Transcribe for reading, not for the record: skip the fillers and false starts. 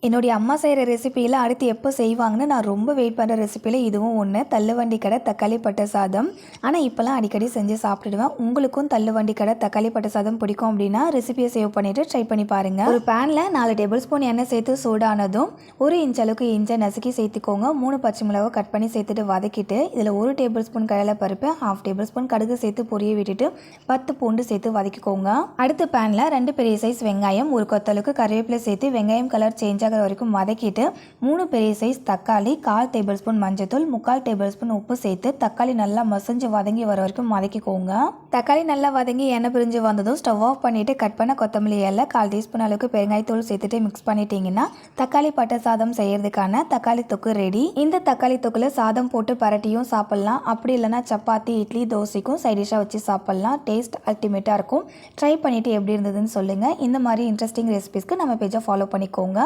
என்னுடைய அம்மா செய்கிற ரெசிப்பியில் அடுத்து எப்போ செய்வாங்கன்னு நான் ரொம்ப வெயிட் பண்ணுற ரெசிப்பியில் இதுவும் ஒன்று. தள்ளுவண்டி கடை தக்காளி பட்டை சாதம். ஆனால் இப்போலாம் அடிக்கடி செஞ்சு சாப்பிட்டுடுவேன். உங்களுக்கும் தள்ளுவண்டி கடை தக்காளி பட்டை சாதம் பிடிக்கும் அப்படின்னா ரெசிபியை சேவ் பண்ணிவிட்டு ட்ரை பண்ணி பாருங்கள். ஒரு பேனில் 4 டேபிள் ஸ்பூன் எண்ணெய் சேர்த்து சூடானதும் 1 இன்ச் அளவுக்கு இஞ்சை நசுக்கி சேர்த்துக்கோங்க. 3 பச்சை மிளகாய் கட் பண்ணி சேர்த்துட்டு வதக்கிட்டு இதில் 1 டேபிள் ஸ்பூன் கடலைப்பருப்பு, 1/2 டேபிள் ஸ்பூன் கடுகு சேர்த்து பொரிய விட்டுட்டு 10 பூண்டு சேர்த்து வதக்கிக்கோங்க. அடுத்த பேனில் 2 பெரிய சைஸ் வெங்காயம், 1 கொத்தளவுக்கு கருவேப்பிலை சேர்த்து வெங்காயம் கலர் சேஞ்ச் வரைக்கும் வதக்கிட்டு 3 பெரிய சைஸ் தக்காளி, 1/4 டேபிள் ஸ்பூன் மஞ்சத்தூள், 3/4 டேபிள் ஸ்பூன் உப்பு சேர்த்து தக்காளி நல்லா மசிஞ்சு வதங்கி வர வரைக்கும் வதக்கிக்கோங்க. தக்காளி நல்லா வதங்கி எண்ணெய் பிரிஞ்சு வந்ததும் ஸ்டவ் ஆஃப் பண்ணிட்டு கட் பண்ண கொத்தமல்லி இலை, 1/4 டீஸ்பூன் அளவுக்கு பெருங்காயத்தூள் சேர்த்துட்டு மிக்ஸ் பண்ணிட்டீங்கன்னா தக்காளி பட்டை சாதம் செய்யறதுக்கான தக்காளி தொக்கு ரெடி. இந்த தக்காளி தொக்குல சாதம் போட்டு பரட்டியும் சாப்பிடலாம். அப்படி இல்லைன்னா சப்பாத்தி, இட்லி, தோசைக்கும் சைடிஷாக வச்சு சாப்பிடலாம். டேஸ்ட் அல்டிமேட்டாக இருக்கும். ட்ரை பண்ணிட்டு எப்படி இருந்ததுன்னு சொல்லுங்க. இந்த மாதிரி இன்ட்ரெஸ்டிங் ரெசிபிஸ்க்கு நம்ம பேஜை ஃபாலோ பண்ணிக்கோங்க.